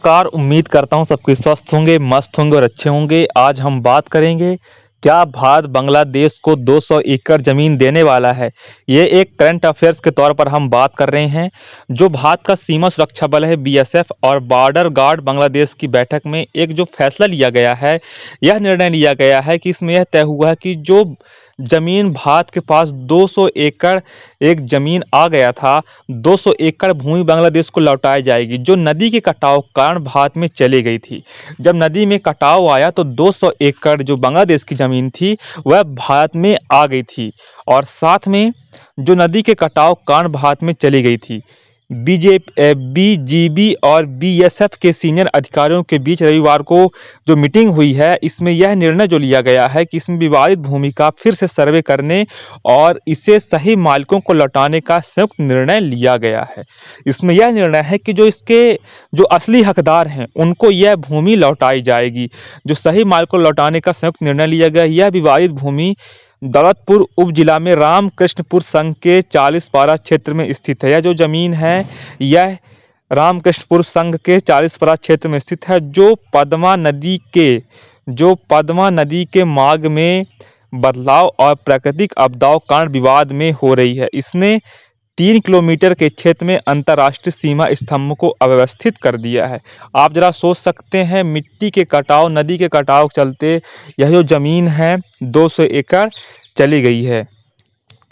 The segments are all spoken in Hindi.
नमस्कार। उम्मीद करता हूँ सबके स्वस्थ होंगे, मस्त होंगे और अच्छे होंगे। आज हम बात करेंगे क्या भारत बांग्लादेश को 200 एकड़ ज़मीन देने वाला है। ये एक करंट अफेयर्स के तौर पर हम बात कर रहे हैं। जो भारत का सीमा सुरक्षा बल है बीएसएफ और बॉर्डर गार्ड बांग्लादेश की बैठक में एक जो फैसला लिया गया है, यह निर्णय लिया गया है कि इसमें यह तय हुआ है कि जो ज़मीन भारत के पास 200 एकड़ एक ज़मीन आ गया था, 200 एकड़ भूमि बांग्लादेश को लौटाई जाएगी, जो नदी के कटाव के कारण भारत में चली गई थी। जब नदी में कटाव आया तो 200 एकड़ जो बांग्लादेश की ज़मीन थी वह भारत में आ गई थी, और साथ में जो नदी के कटाव के कारण भारत में चली गई थी। बीजीबी और बीएसएफ के सीनियर अधिकारियों के बीच रविवार को जो मीटिंग हुई है, इसमें यह निर्णय जो लिया गया है कि इसमें विवादित भूमि का फिर से सर्वे करने और इसे सही मालिकों को लौटाने का संयुक्त निर्णय लिया गया है। इसमें यह निर्णय है कि जो इसके जो असली हकदार हैं उनको यह भूमि लौटाई जाएगी। जो सही मालिकों को लौटाने का संयुक्त निर्णय लिया गया, यह विवादित भूमि दौलतपुर उप जिला में रामकृष्णपुर संघ के 40 पारा क्षेत्र में स्थित है। यह जो जमीन है यह रामकृष्णपुर संघ के 40 पारा क्षेत्र में स्थित है, जो पद्मा नदी के मार्ग में बदलाव और प्राकृतिक आपदाओं के कारण विवाद में हो रही है। इसने 3 किलोमीटर के क्षेत्र में अंतर्राष्ट्रीय सीमा स्तंभ को अव्यवस्थित कर दिया है। आप जरा सोच सकते हैं, मिट्टी के कटाव, नदी के कटाव के चलते यह जो ज़मीन है 200 एकड़ चली गई है।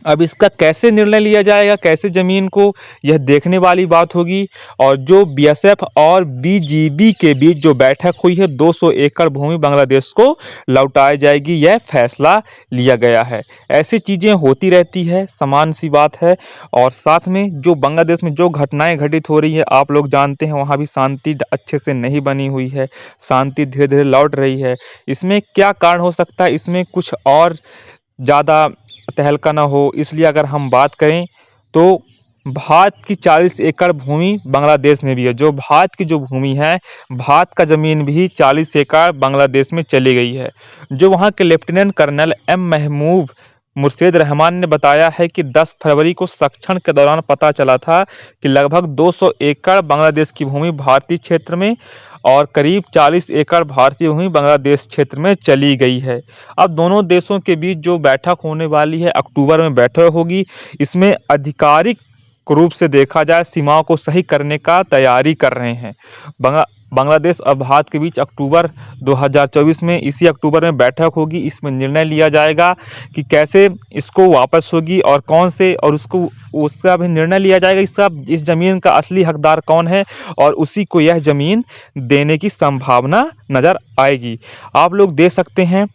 अब इसका कैसे निर्णय लिया जाएगा, कैसे ज़मीन को, यह देखने वाली बात होगी। और जो बीएसएफ और बीजीबी के बीच जो बैठक हुई है, 200 एकड़ भूमि बांग्लादेश को लौटाई जाएगी, यह फैसला लिया गया है। ऐसी चीज़ें होती रहती है, समान सी बात है। और साथ में जो बांग्लादेश में जो घटनाएं घटित हो रही है, आप लोग जानते हैं वहाँ भी शांति अच्छे से नहीं बनी हुई है, शांति धीरे धीरे लौट रही है। इसमें क्या कारण हो सकता है, इसमें कुछ और ज़्यादा तहलका ना हो, इसलिए अगर हम बात करें तो भारत की 40 एकड़ भूमि बांग्लादेश में भी है। जो भारत की जो भूमि है, भारत का ज़मीन भी 40 एकड़ बांग्लादेश में चली गई है। जो वहाँ के lieutenant colonel M Mahmood Murshed Rahman ने बताया है कि 10 फरवरी को सर्वेक्षण के दौरान पता चला था कि लगभग 200 एकड़ बांग्लादेश की भूमि भारतीय क्षेत्र में और करीब 40 एकड़ भारतीय भूमि बांग्लादेश क्षेत्र में चली गई है। अब दोनों देशों के बीच जो बैठक होने वाली है, अक्टूबर में बैठक होगी। इसमें आधिकारिक रूप से देखा जाए, सीमाओं को सही करने का तैयारी कर रहे हैं। बांग्लादेश और भारत के बीच अक्टूबर 2024 में, इसी अक्टूबर में बैठक होगी। इसमें निर्णय लिया जाएगा कि कैसे इसको वापस होगी और कौन से, और उसका भी निर्णय लिया जाएगा इस ज़मीन का असली हकदार कौन है, और उसी को यह ज़मीन देने की संभावना नज़र आएगी। आप लोग देख सकते हैं,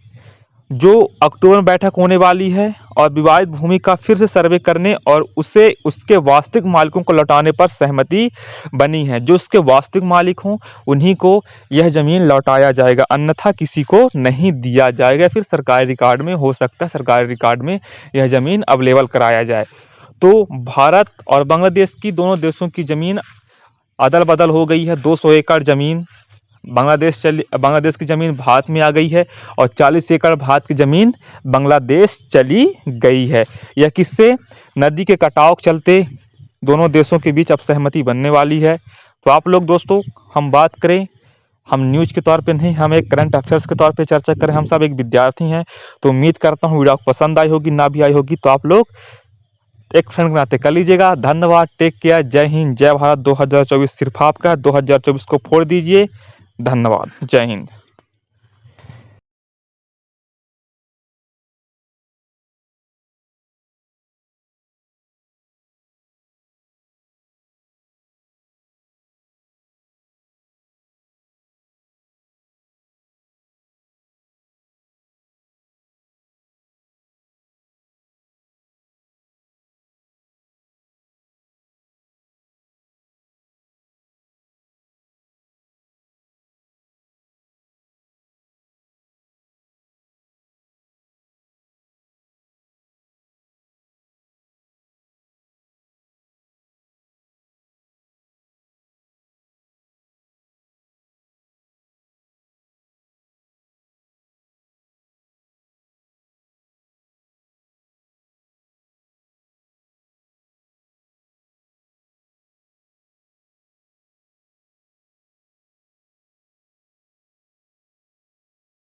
जो अक्टूबर में बैठक होने वाली है और विवादित भूमि का फिर से सर्वे करने और उसे उसके वास्तविक मालिकों को लौटाने पर सहमति बनी है। जो उसके वास्तविक मालिक हों उन्हीं को यह ज़मीन लौटाया जाएगा, अन्यथा किसी को नहीं दिया जाएगा। फिर सरकारी रिकॉर्ड में हो सकता है, सरकारी रिकॉर्ड में यह ज़मीन अवेलेबल कराया जाए। तो भारत और बांग्लादेश की, दोनों देशों की ज़मीन अदल बदल हो गई है। 200 एकड़ ज़मीन बांग्लादेश की ज़मीन भारत में आ गई है और 40 एकड़ भारत की ज़मीन बांग्लादेश चली गई है। यह किससे, नदी के कटाव के चलते दोनों देशों के बीच अब सहमति बनने वाली है। तो आप लोग दोस्तों, हम बात करें, हम न्यूज़ के तौर पे नहीं, हम एक करंट अफेयर्स के तौर पे चर्चा करें। हम सब एक विद्यार्थी हैं, तो उम्मीद करता हूँ वीडियो आपको पसंद आई होगी। ना भी आई होगी तो आप लोग एक फ्रेंड के नाते कर लीजिएगा। धन्यवाद, टेक केयर, जय हिंद, जय भारत। 2024 सिर्फ आपका, 2024 को फोड़ दीजिए। धन्यवाद, जय हिंद।